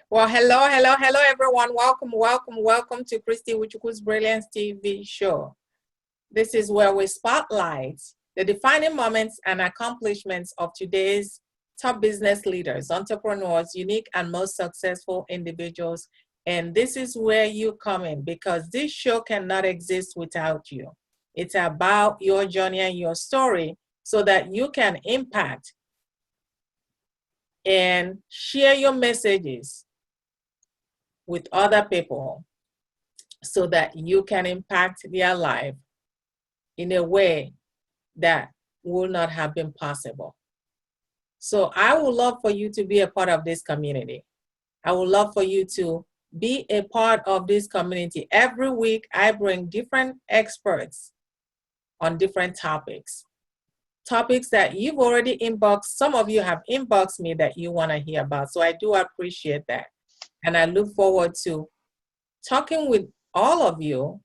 Well, hello, everyone. Welcome to Christy Uchukwu's Brilliance TV show. This is where we spotlight the defining moments and accomplishments of today's top business leaders, entrepreneurs, unique and most successful individuals. And this is where you come in because this show cannot exist without you. It's about your journey and your story so that you can impact and share your messages with other people so that you can impact their life in a way that would not have been possible. So I would love for you to be a part of this community. I would love for you to be a part of this community. Every week I bring different experts on different topics that you've already inboxed. Some of you have inboxed me that you want to hear about. So I do appreciate that. And I look forward to talking with all of you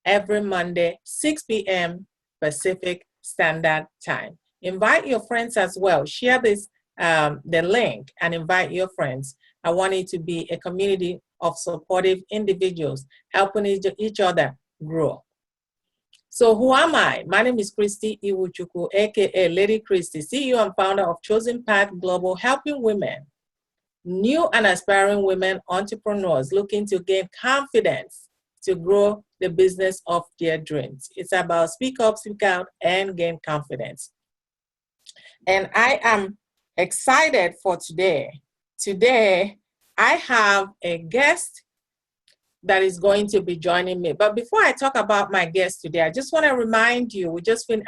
every Monday, 6 p.m. Pacific Standard Time. Invite your friends as well. Share this, the link, and invite your friends. I want it to be a community of supportive individuals helping each other grow. So who am I? My name is Christy Iwuchukwu, aka Lady Christy, CEO and founder of Chosen Path Global, helping women, new and aspiring women entrepreneurs looking to gain confidence to grow the business of their dreams. It's about speak up, speak out, and gain confidence. And I am excited for today. Today, I have a guest that is going to be joining me. But before I talk about my guest today, I just want to remind you,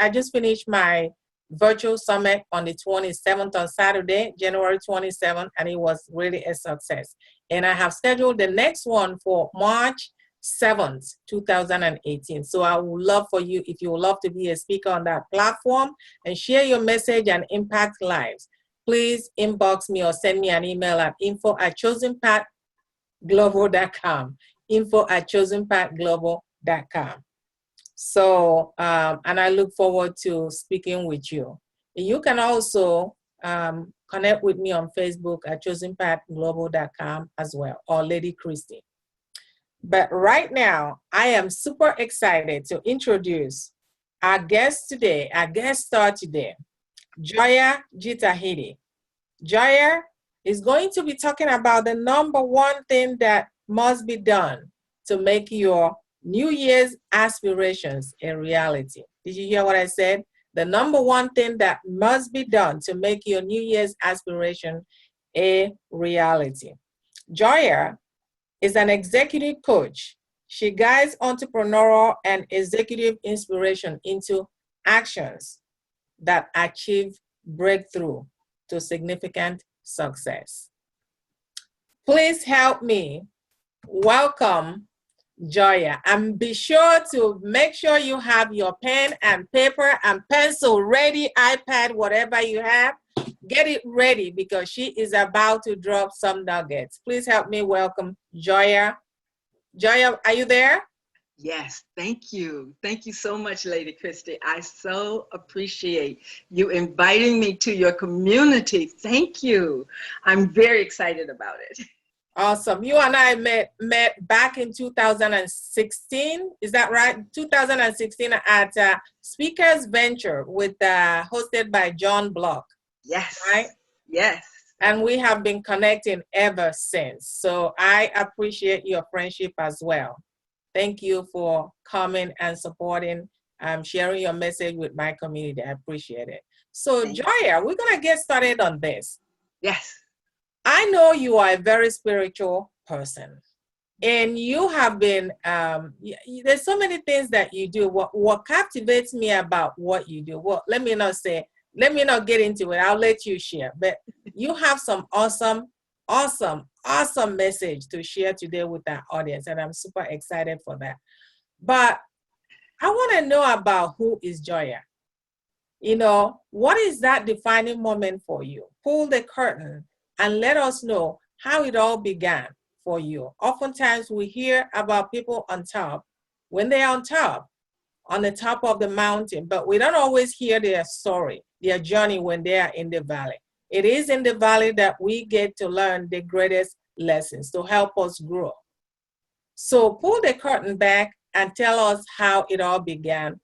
I just finished my virtual summit on the 27th on Saturday, January 27th, and it was really a success. And I have scheduled the next one for March 7th, 2018. So I would love for you, if you would love to be a speaker on that platform and share your message and impact lives, please inbox me or send me an email at info@chosenpathglobal.com, info@chosenpathglobal.com. So, and I look forward to speaking with you. You can also connect with me on Facebook at chosenpathglobal.com as well, or Lady Christy. But right now, I am super excited to introduce our guest today, our guest star today, Joia Jitahidi. Joia is going to be talking about the number one thing that must be done to make your New Year's aspirations a reality. Did you hear what I said? The number one thing that must be done to make your New Year's aspiration a reality. Joia is an executive coach. She guides entrepreneurial and executive inspiration into actions that achieve breakthrough to significant success. Please help me welcome Joia, and be sure to make sure you have your pen and paper and pencil ready, iPad, whatever you have, get it ready because she is about to drop some nuggets. Please help me welcome Joia. Joia, are you there? Yes, thank you. Thank you so much, Lady Christy. I so appreciate you inviting me to your community. Thank you. I'm very excited about it. Awesome. You and I met back in 2016. Is that right? 2016 at Speakers Venture hosted by John Block. Yes. Right? Yes. And we have been connecting ever since. So I appreciate your friendship as well. Thank you for coming and supporting, sharing your message with my community. I appreciate it. So Joia, we're going to get started on this. Yes. I know you are a very spiritual person, and you have been, there's so many things that you do. What captivates me about what you do, well, let me not get into it. I'll let you share, but you have some awesome message to share today with our audience, and I'm super excited for that. But I want to know about who is Joia. You know, what is that defining moment for you? Pull the curtain and let us know how it all began for you. Oftentimes we hear about people on top, when they're on the top of the mountain, but we don't always hear their story, their journey when they are in the valley. It is in the valley that we get to learn the greatest lessons to help us grow. So pull the curtain back and tell us how it all began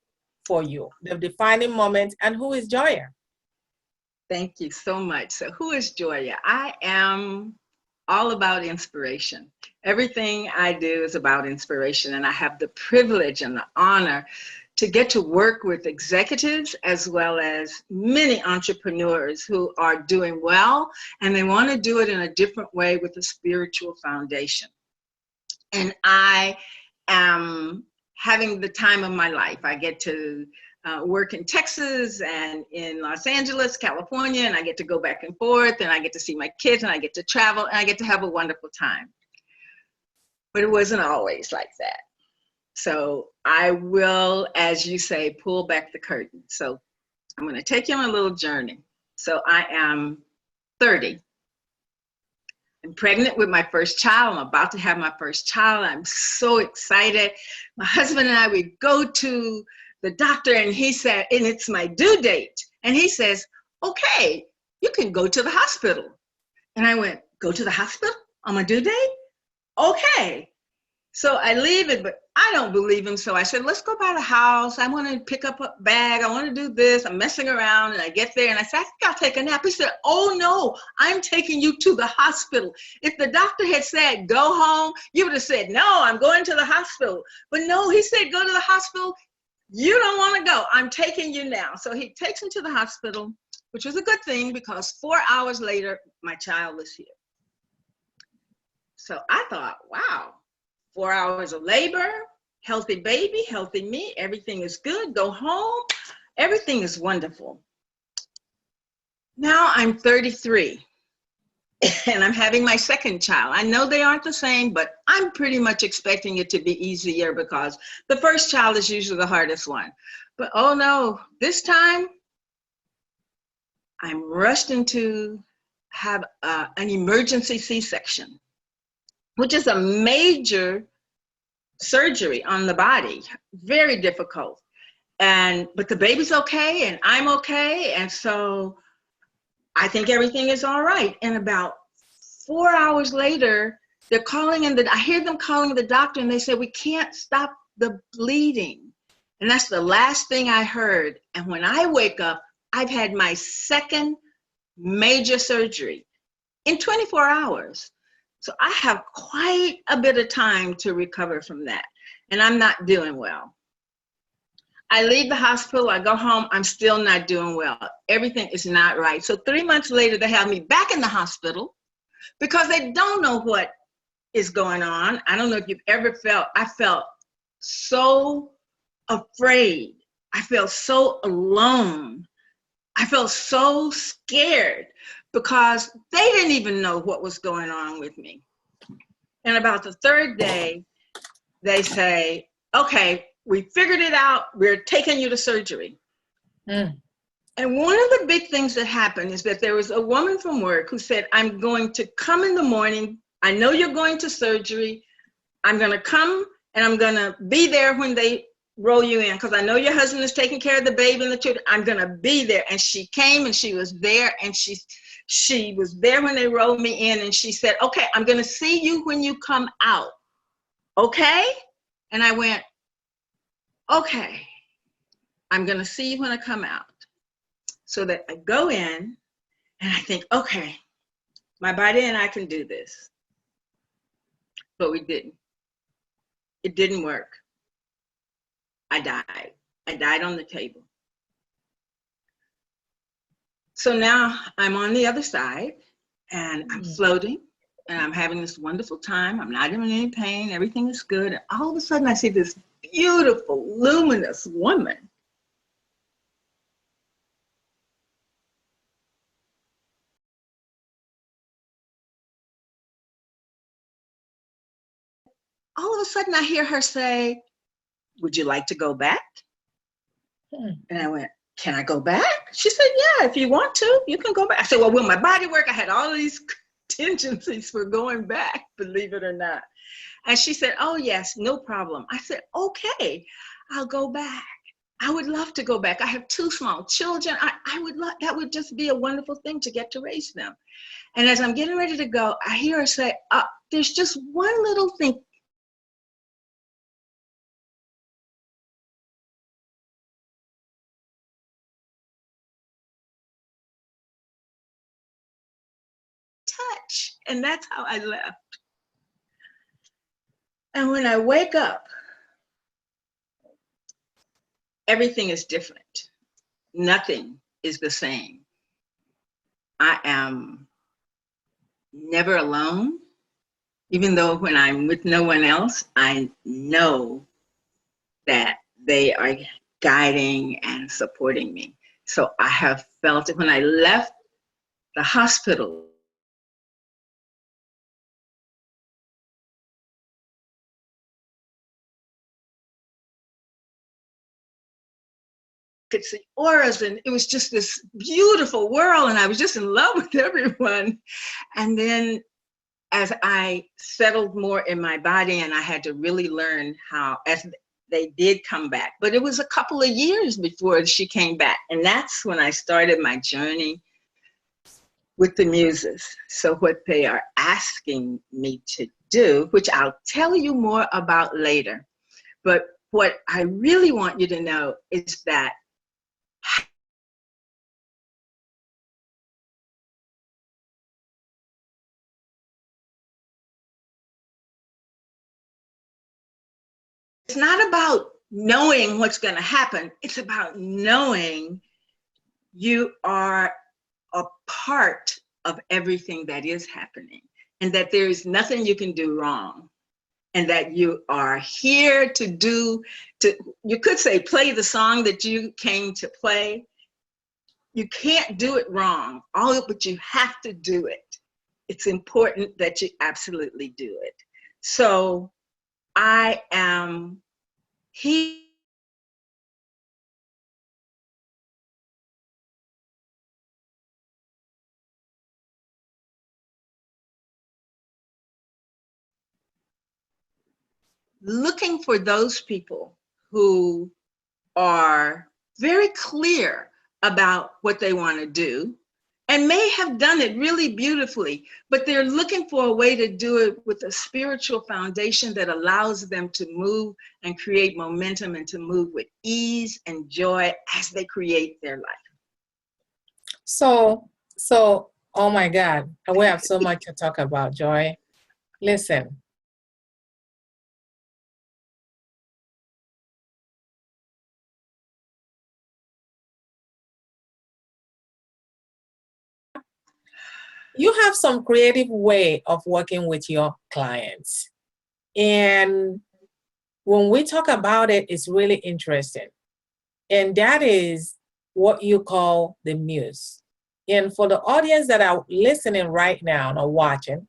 for you, the defining moment, and who is Joia? Thank you so much. So who is Joia? I am all about inspiration. Everything I do is about inspiration, and I have the privilege and the honor to get to work with executives as well as many entrepreneurs who are doing well, and they want to do it in a different way with a spiritual foundation. And I am having the time of my life. I get to work in Texas and in Los Angeles, California, and I get to go back and forth, and I get to see my kids, and I get to travel, and I get to have a wonderful time. But it wasn't always like that. So I will, as you say, pull back the curtain. So I'm going to take you on a little journey. So I am 30. I'm pregnant with my first child. I'm about to have my first child. I'm so excited. My husband and I, we go to the doctor, and he said, and it's my due date. And he says, okay, you can go to the hospital. And I went, go to the hospital on my due date? Okay. So I leave it, but I don't believe him. So I said, let's go by the house. I want to pick up a bag. I want to do this. I'm messing around. And I get there and I said, I think I'll take a nap. He said, oh no, I'm taking you to the hospital. If the doctor had said, go home, you would have said, no, I'm going to the hospital. But no, he said, go to the hospital. You don't want to go. I'm taking you now. So he takes him to the hospital, which was a good thing because 4 hours later, my child was here. So I thought, wow. 4 hours of labor, healthy baby, healthy me, everything is good, go home, everything is wonderful. Now I'm 33 and I'm having my second child. I know they aren't the same, but I'm pretty much expecting it to be easier because the first child is usually the hardest one. But oh no, this time I'm rushed into have an emergency C-section, which is a major surgery on the body, very difficult. But the baby's okay and I'm okay. And so I think everything is all right. And about 4 hours later, they're calling and I hear them calling the doctor and they say, we can't stop the bleeding. And that's the last thing I heard. And when I wake up, I've had my second major surgery in 24 hours. So I have quite a bit of time to recover from that. And I'm not doing well. I leave the hospital, I go home, I'm still not doing well. Everything is not right. So 3 months later, they have me back in the hospital because they don't know what is going on. I don't know if you've ever felt, I felt so afraid. I felt so alone. I felt so scared because they didn't even know what was going on with me. And about the third day, they say, okay, we figured it out. We're taking you to surgery. And one of the big things that happened is that there was a woman from work who said, I'm going to come in the morning. I know you're going to surgery. I'm going to come and I'm going to be there when they roll you in because I know your husband is taking care of the baby and the children. I'm going to be there. And she came and she was there and she was there when they rolled me in and she said, okay, I'm going to see you when you come out. Okay? And I went, okay, I'm going to see you when I come out. So that I go in and I think, okay, my body and I can do this. But we didn't. It didn't work. I died. I died on the table. So now I'm on the other side and I'm floating and I'm having this wonderful time. I'm not in any pain. Everything is good. And all of a sudden I see this beautiful, luminous woman. All of a sudden I hear her say, would you like to go back? And I went, can I go back? She said, yeah, if you want to, you can go back. I said, well, will my body work? I had all of these contingencies for going back, believe it or not. And she said, oh, yes, no problem. I said, okay, I'll go back. I would love to go back. I have 2 small children. I would love, that would just be a wonderful thing to get to raise them. And as I'm getting ready to go, I hear her say, there's just one little thing. Touch. And that's how I left. And when I wake up, everything is different. Nothing is the same. I am never alone, even though when I'm with no one else, I know that they are guiding and supporting me. So I have felt it when I left the hospital. Could see auras, and it was just this beautiful world, and I was just in love with everyone. And then as I settled more in my body, and I had to really learn how, as they did come back, but it was a couple of years before she came back. And that's when I started my journey with the muses. So what they are asking me to do, which I'll tell you more about later, but what I really want you to know is that it's not about knowing what's going to happen. It's about knowing you are a part of everything that is happening, and that there is nothing you can do wrong, and that you are here to you could say, play the song that you came to play. You can't do it wrong, but you have to do it. It's important that you absolutely do it. So I am here. Looking for those people who are very clear about what they want to do and may have done it really beautifully, but they're looking for a way to do it with a spiritual foundation that allows them to move and create momentum and to move with ease and joy as they create their life. So, oh my God, we have so much to talk about, Joy. Listen. You have some creative way of working with your clients. And when we talk about it, it's really interesting. And that is what you call the muse. And for the audience that are listening right now or watching,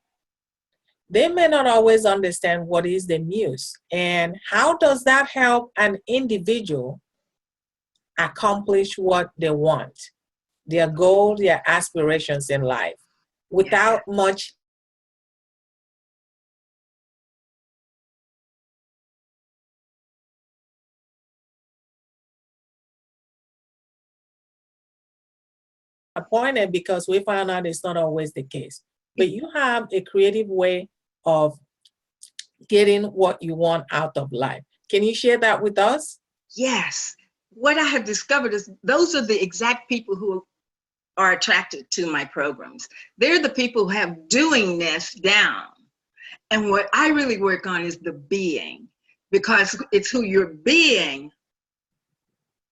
they may not always understand what is the muse and how does that help an individual accomplish what they want, their goals, their aspirations in life, without much appointed, because we found out it's not always the case. But you have a creative way of getting what you want out of life. Can you share that with us? Yes. What I have discovered is those are the exact people who are attracted to my programs. They're the people who have doingness down. And what I really work on is the being, because it's who you're being,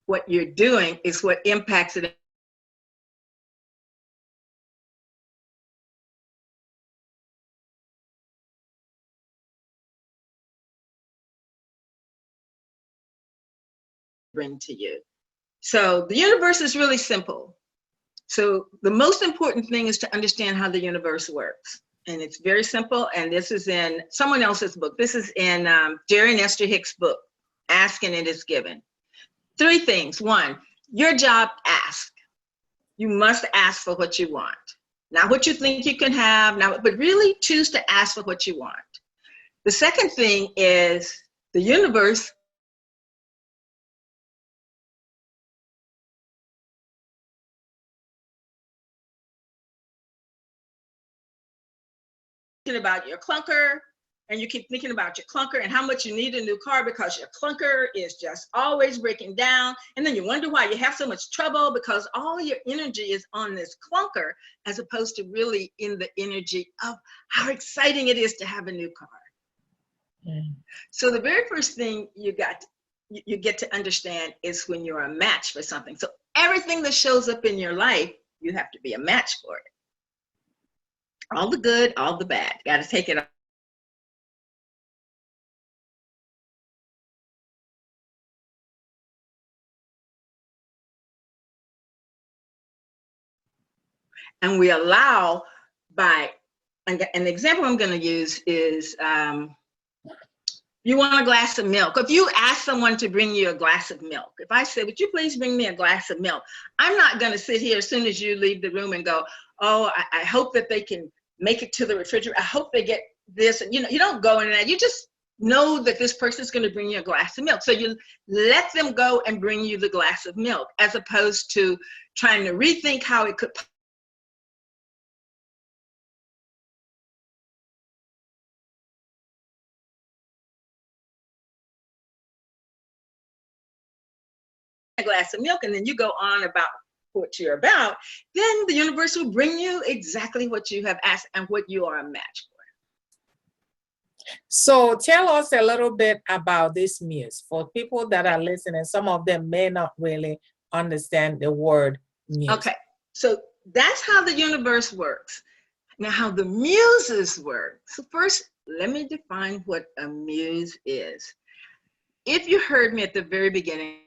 what you're doing is what impacts it. Bring to you. So the universe is really simple. So the most important thing is to understand how the universe works. And it's very simple. And this is in someone else's book. This is in Jerry and Esther Hicks' book, Ask and It Is Given. 3 things. 1, your job, ask. You must ask for what you want. Not what you think you can have, but really choose to ask for what you want. The second thing is the universe about your clunker, and you keep thinking about your clunker and how much you need a new car because your clunker is just always breaking down. And then you wonder why you have so much trouble because all your energy is on this clunker as opposed to really in the energy of how exciting it is to have a new car. Mm. So the very first thing you get to understand is when you're a match for something. So everything that shows up in your life, you have to be a match for it. All the good, all the bad. Got to take it all. And we allow by, an example I'm going to use is you want a glass of milk. If you ask someone to bring you a glass of milk, if I say, would you please bring me a glass of milk? I'm not going to sit here as soon as you leave the room and go, oh, I hope that they can make it to the refrigerator. I hope they get this. And you don't go in that. You just know that this person's going to bring you a glass of milk. So you let them go and bring you the glass of milk as opposed to trying to rethink how it could a glass of milk, and then you go on about what you're about, then the universe will bring you exactly what you have asked and what you are a match for. So tell us a little bit about this muse. For people that are listening, some of them may not really understand the word muse. Okay, so that's how the universe works. Now, how the muses work. So first, let me define what a muse is. If you heard me at the very beginning,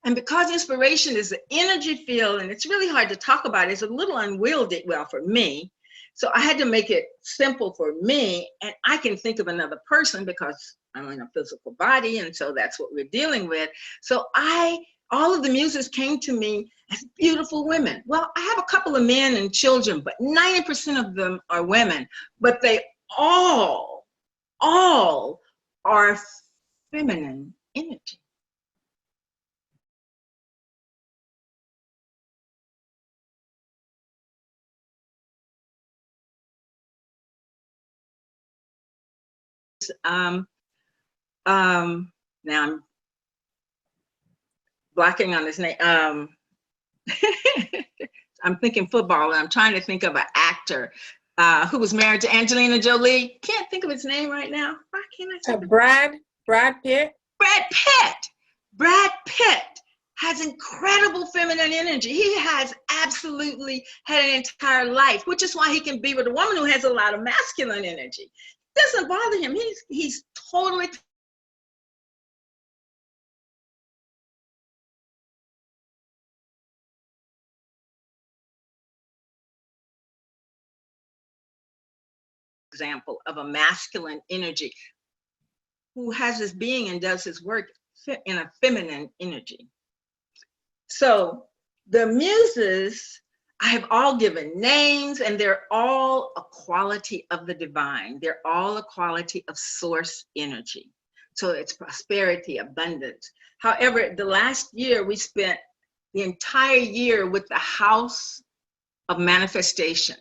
and because inspiration is an energy field and it's really hard to talk about, it's a little unwieldy, well, for me. So I had to make it simple for me, and I can think of another person because I'm in a physical body, and so that's what we're dealing with. So all of the muses came to me as beautiful women. Well, I have a couple of men and children, but 90% of them are women, but they all are feminine energy. Now I'm blocking on his name. I'm thinking football, and I'm trying to think of an actor who was married to Angelina Jolie. Can't think of his name right now. Why can't I think of Brad Pitt? Brad Pitt. Brad Pitt has incredible feminine energy. He has absolutely had an entire life, which is why he can be with a woman who has a lot of masculine energy. It doesn't bother him. He's totally example of a masculine energy who has his being and does his work in a feminine energy. So the muses, I have all given names, and they're all a quality of the divine. They're all a quality of source energy. So it's prosperity, abundance. However, the last year, we spent the entire year with the house of manifestation.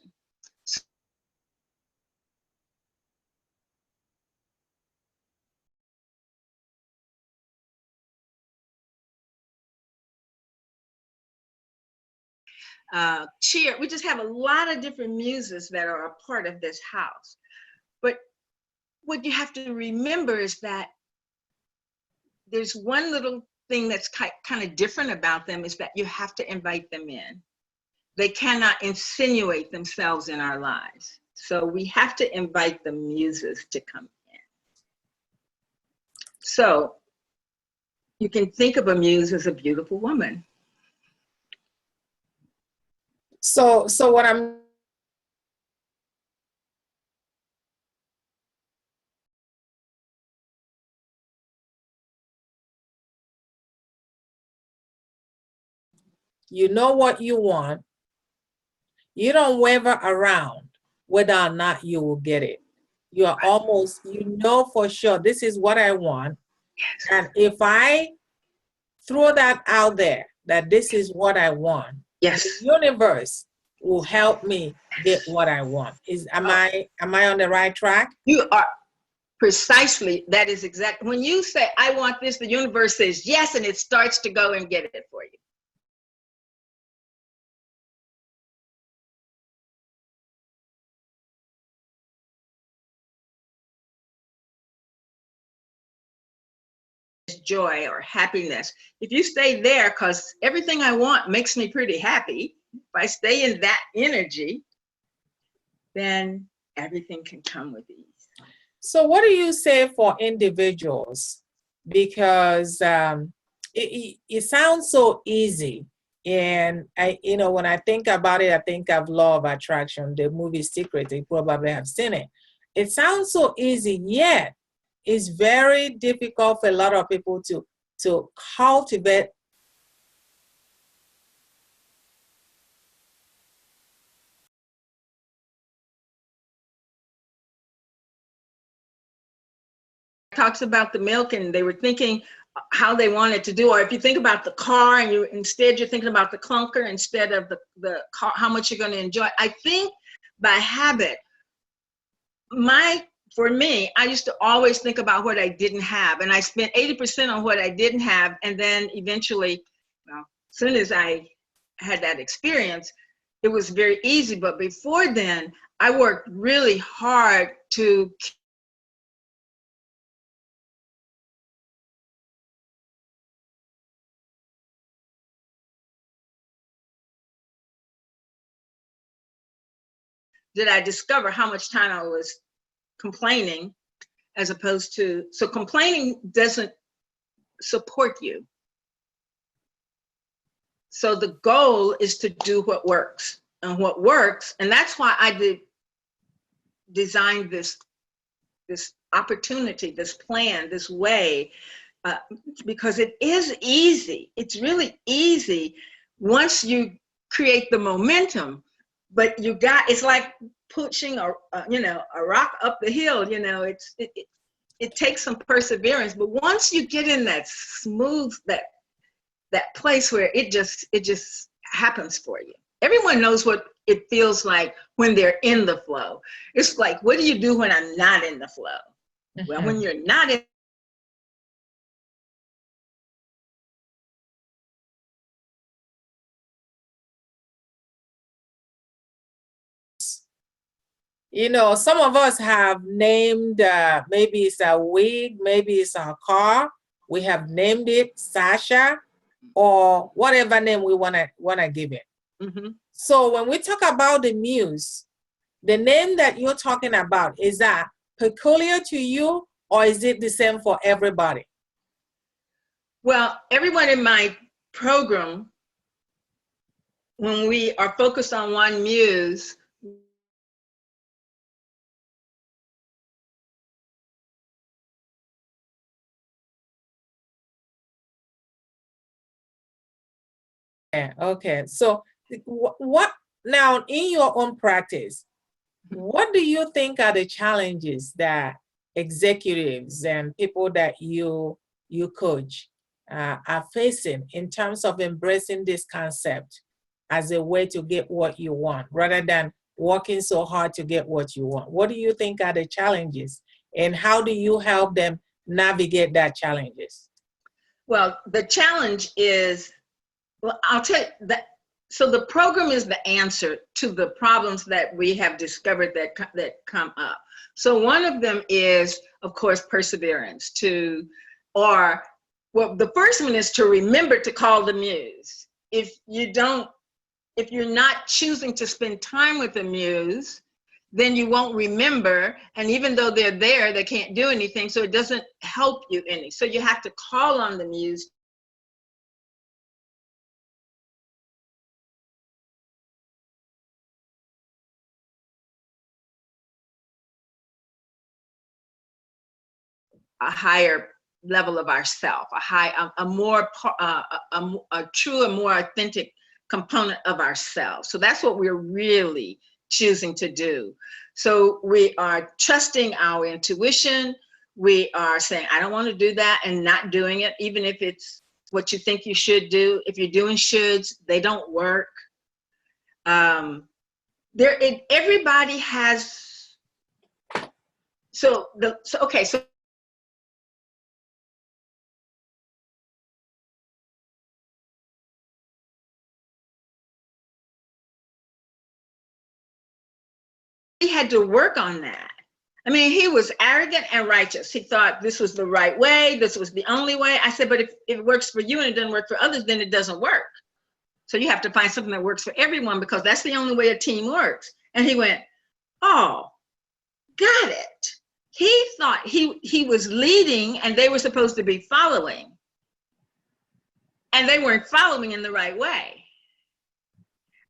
Cheer. We just have a lot of different muses that are a part of this house. But what you have to remember is that there's one little thing that's kind of different about them, is that you have to invite them in. They cannot insinuate themselves in our lives. So we have to invite the muses to come in. So you can think of a muse as a beautiful woman. So what I'm you know what you want. You don't waver around whether or not you will get it. You are almost, you know for sure, this is what I want. Yes. And if I throw that out there, that this is what I want, Yes. the universe will help me get what I want. Am I on the right track? You are. Precisely, that is exactly. When you say, I want this, the universe says yes, and it starts to go and get it for you. Joy or happiness. If you stay there, because everything I want makes me pretty happy, if I stay in that energy, then everything can come with ease. So what do you say for individuals? Because it sounds so easy. And when I think about it, I think of Law of Attraction, the movie Secret. You probably have seen it. It sounds so easy, yet it's very difficult for a lot of people to cultivate. Talks about the milk, and they were thinking how they wanted to do, or if you think about the car and you're thinking about the clunker instead of the car, how much you're going to enjoy. I think by habit, for me, I used to always think about what I didn't have, and I spent 80% on what I didn't have, and then eventually, well, as soon as I had that experience, it was very easy. But before then, I worked really hard to did I discover how much time I was complaining, as opposed to, so complaining doesn't support you. So the goal is to do what works, and that's why I designed this opportunity, this plan, this way, because it is easy. It's really easy once you create the momentum. But it's like pushing a rock up the hill. It takes some perseverance. But once you get in that smooth, that place where it just happens for you. Everyone knows what it feels like when they're in the flow. It's like, what do you do when I'm not in the flow? Mm-hmm. Well, when you're not in, some of us have named, maybe it's a wig, maybe it's a car. We have named it Sasha, or whatever name we wanna give it. Mm-hmm. So when we talk about the muse, the name that you're talking about, is that peculiar to you, or is it the same for everybody? Well, everyone in my program, when we are focused on one muse, okay. So what now, in your own practice, what do you think are the challenges that executives and people that you coach are facing in terms of embracing this concept as a way to get what you want, rather than working so hard to get what you want? What do you think are the challenges, and how do you help them navigate that challenges? Well, the challenge is, well, I'll tell you that. So the program is the answer to the problems that we have discovered that come up. So one of them is, of course, perseverance. The first one is to remember to call the muse. If you're not choosing to spend time with the muse, then you won't remember. And even though they're there, they can't do anything. So it doesn't help you any. So you have to call on the muse. A higher level of ourself, a true and more authentic component of ourselves. So that's what we're really choosing to do. So we are trusting our intuition. we are saying, I don't want to do that, and not doing it, even if it's what you think you should do. If you're doing shoulds, they don't work. Everybody has, so he had to work on that. I mean, he was arrogant and righteous. He thought this was the right way, this was the only way. I said, but if it works for you and it doesn't work for others, then it doesn't work. So you have to find something that works for everyone, because that's the only way a team works. And he went, oh, got it. He thought he was leading and they were supposed to be following. And they weren't following in the right way.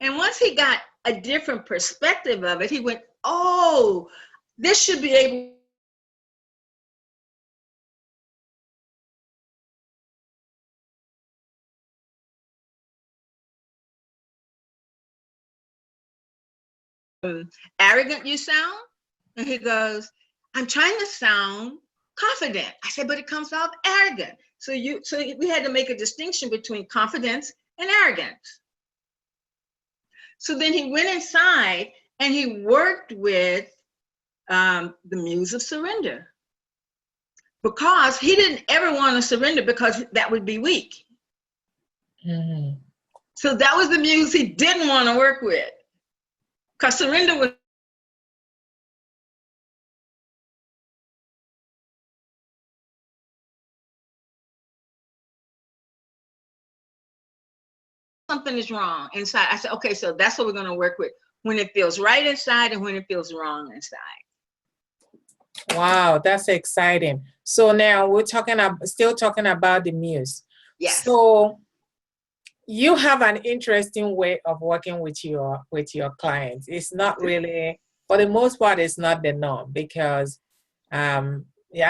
And once he got a different perspective of it, he went, oh, this should be able arrogant you sound? And he goes, I'm trying to sound confident. I said, but it comes off arrogant. So we had to make a distinction between confidence and arrogance. So then he went inside and he worked with the Muse of Surrender, because he didn't ever want to surrender, because that would be weak. Mm-hmm. So that was the Muse he didn't want to work with, because surrender was something is wrong inside. I said, okay, so that's what we're going to work with, when it feels right inside and when it feels wrong inside. Wow, that's exciting. So now we're still talking about the Muse. Yes. So you have an interesting way of working with your clients. It's not really, for the most part, it's not the norm, because I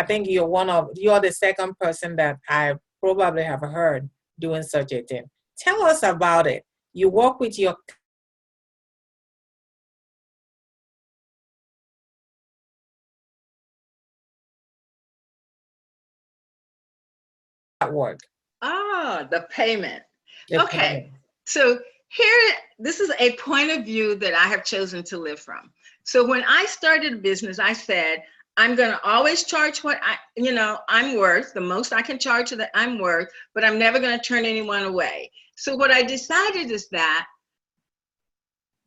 think you're the second person that I probably have heard doing such a thing. Tell us about it. You work with your work. Ah, the payment. Okay. So this is a point of view that I have chosen to live from. So when I started a business, I said, I'm going to always charge what I'm worth, the most I can charge that I'm worth, but I'm never going to turn anyone away. So what I decided is that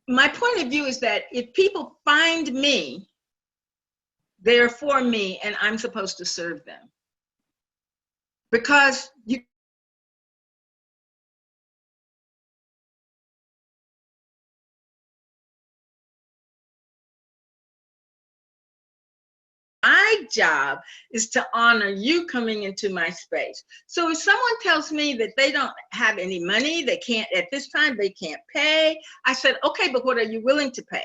my point of view is that if people find me, they're for me and I'm supposed to serve them. Because my job is to honor you coming into my space. So if someone tells me that they don't have any money, they can't, at this time, they can't pay, I said, okay, but what are you willing to pay?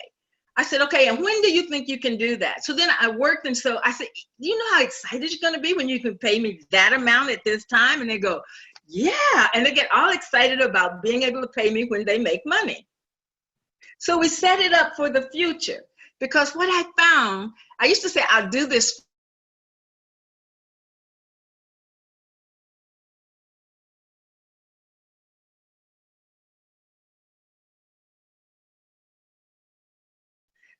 I said, okay, and when do you think you can do that? So then I worked, and so I said, do you know how excited you're gonna be when you can pay me that amount at this time? And they go, yeah, and they get all excited about being able to pay me when they make money. So we set it up for the future. Because what I found, I used to say, I'll do this.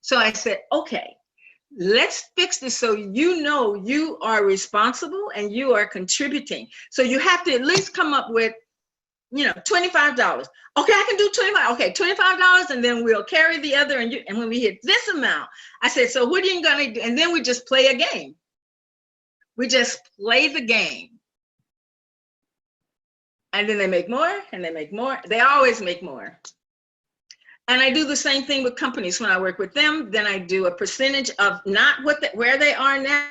So I said, okay, let's fix this so you know you are responsible and you are contributing. So you have to at least come up with, $25. Okay, I can do 25. Okay, $25, and then we'll carry the other. And when we hit this amount, I said, so what are you gonna do? And then we just play a game. We just play the game. And then they make more, and they make more. They always make more. And I do the same thing with companies. When I work with them, then I do a percentage of not where they are now.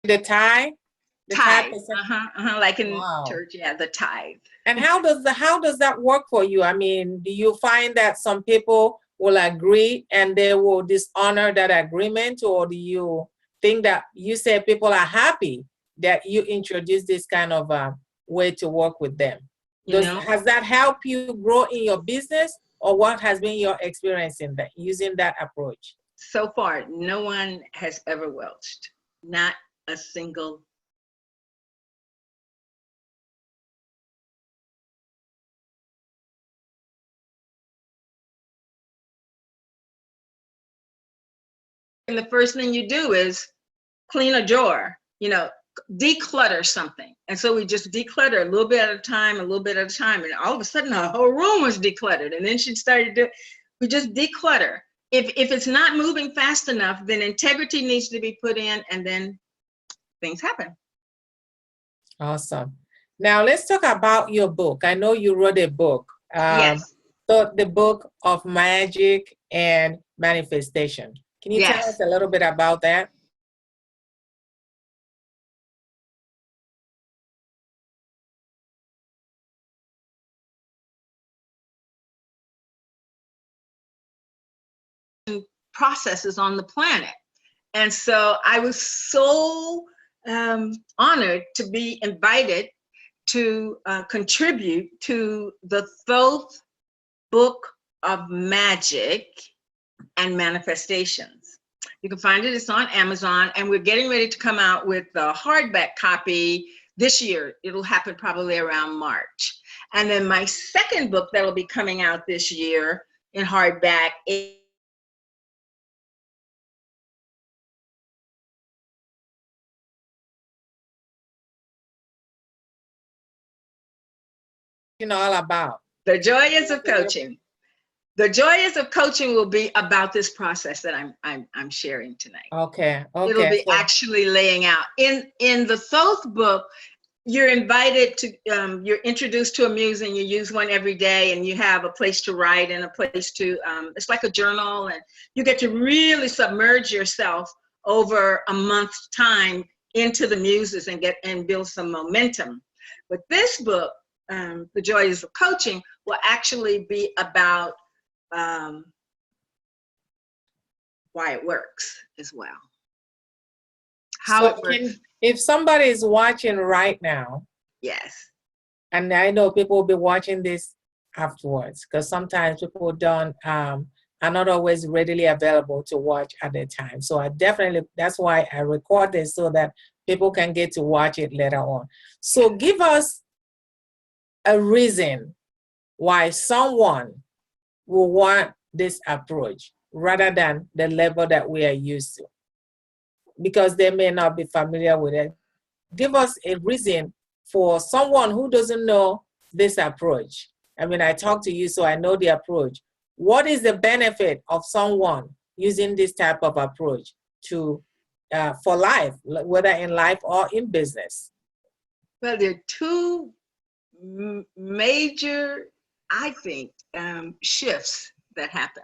The tithe? Tithe. Like in church, yeah, the tithe. And how does that work for you? I mean, do you find that some people will agree and they will dishonor that agreement, or do you think that you say people are happy that you introduce this kind of way to work with them? you know. Has that helped you grow in your business, or what has been your experience in that, using that approach? So far, no one has ever welched, not a single. And the first thing you do is clean a drawer, you know, declutter something. And so we just declutter a little bit at a time, a little bit at a time. And all of a sudden, our whole room was decluttered. And then she started to, we just declutter. If it's not moving fast enough, then integrity needs to be put in, and then things happen. Awesome. Now let's talk about your book. I know you wrote a book. Yes. So the book of magic and manifestation. Can you tell us a little bit about that? Processes on the planet. And so I was so honored to be invited to contribute to the Thoth Book of Magic and Manifestations. You can find it, it's on Amazon, and we're getting ready to come out with the hardback copy this year. It'll happen probably around March. And then my second book that'll be coming out this year in hardback is All about The Joyas of Coaching. The Joyas of Coaching will be about this process that I'm sharing tonight. Okay. It'll be actually laying out in the Thoth book. You're invited to, you're introduced to a muse, and you use one every day, and you have a place to write and a place to, it's like a journal, and you get to really submerge yourself over a month's time into the muses and build some momentum. But this book, The Joys of Coaching, will actually be about why it works as well. How it works. If somebody is watching right now, yes, and I know people will be watching this afterwards, because sometimes people don't are not always readily available to watch at the time. So I definitely, that's why I record this, so that people can get to watch it later on. So give us a reason why someone will want this approach rather than the level that we are used to, because they may not be familiar with it. Give us a reason for someone who doesn't know this approach. I mean, I talk to you, so I know the approach. What is the benefit of someone using this type of approach to for life, whether in life or in business? Well, there are two major, I think, shifts that happen.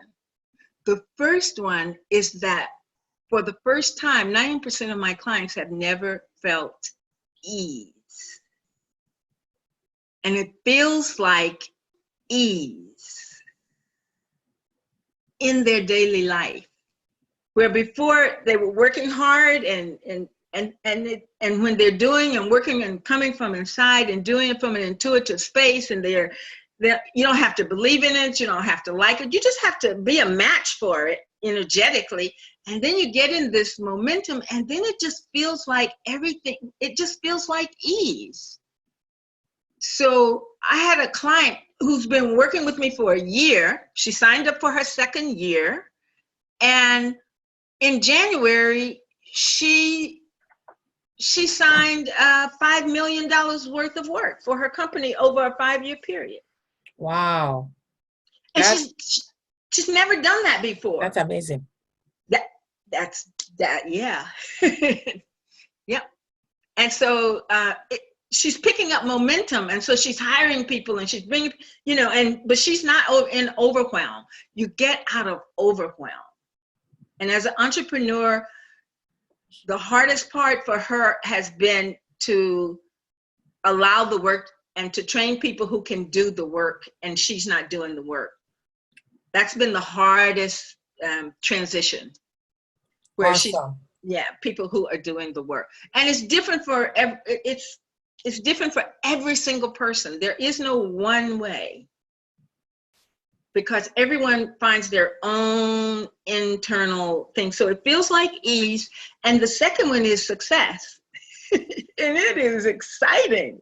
The first one is that for the first time, 90% of my clients have never felt ease. And it feels like ease in their daily life, where before they were working hard and when they're doing and working and coming from inside and doing it from an intuitive space, and you don't have to believe in it, you don't have to like it, you just have to be a match for it energetically, and then you get in this momentum, and then it just feels like everything, it just feels like ease. So I had a client who's been working with me for a year. She signed up for her second year, and in January she signed $5 million worth of work for her company over a 5-year period. Wow. And she's never done that before. That's amazing. That's yeah. Yep. And so she's picking up momentum, and so she's hiring people, and she's bringing, but she's not in overwhelm. You get out of overwhelm. And as an entrepreneur, the hardest part for her has been to allow the work and to train people who can do the work, and she's not doing the work. That's been the hardest transition, where awesome. people who are doing the work. And it's different for It's different for every single person. There is no one way, because everyone finds their own internal thing. So it feels like ease. And the second one is success. And it is exciting.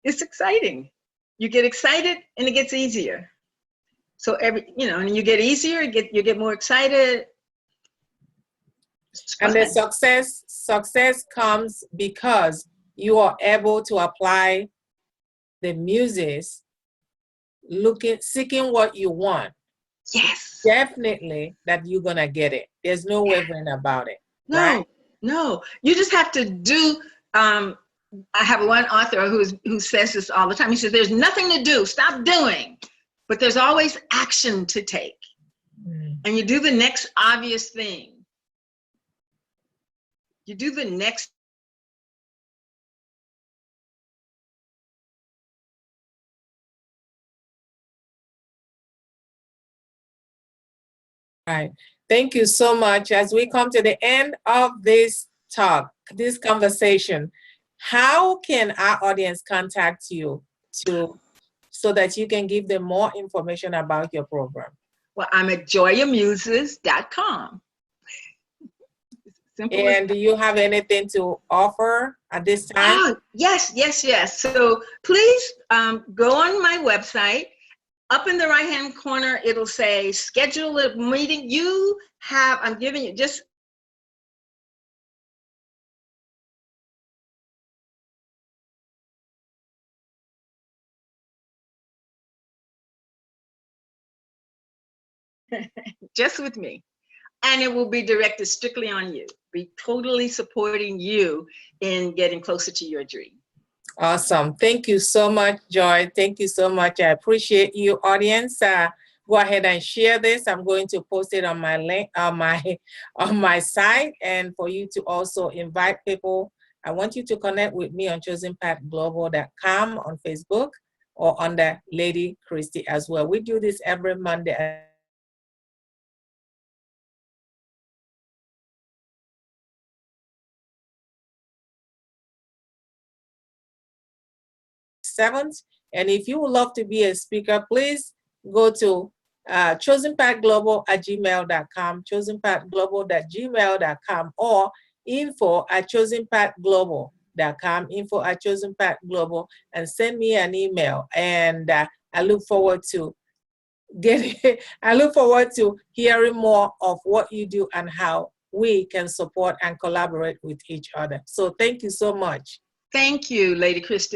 It's exciting. You get excited and it gets easier. So and you get easier, you get more excited. And the success comes because you are able to apply the muses, seeking what you want. Yes. Definitely that you're gonna get it. There's no wavering about it. No, right? no. You just have to do. I have one author who says this all the time. He says, "There's nothing to do. Stop doing, but there's always action to take." And you do the next obvious thing. You do the next. Right. Thank you so much. As we come to the end of this talk, this conversation, how can our audience contact you so that you can give them more information about your program? Well, I'm at joiamuses.com. Simple. And do you have anything to offer at this time? Oh, yes. So please go on my website. Up in the right-hand corner, it'll say schedule a meeting. I'm giving you just with me. And it will be directed strictly on you, be totally supporting you in getting closer to your dream. Awesome. Thank you so much, Joy. Thank you so much. I appreciate you, audience. Go ahead and share this. I'm going to post it on my link on my site, and for you to also invite people. I want you to connect with me on chosenpathglobal.com on Facebook or under Lady Christy as well. We do this every Monday. 7th. And if you would love to be a speaker, please go to chosenpathglobal@gmail.com, chosenpathglobal.gmail.com, or info@chosenpathglobal.com, info@chosenpathglobal, and send me an email. And I look forward to hearing more of what you do and how we can support and collaborate with each other. So thank you so much. Thank you, Lady Christy.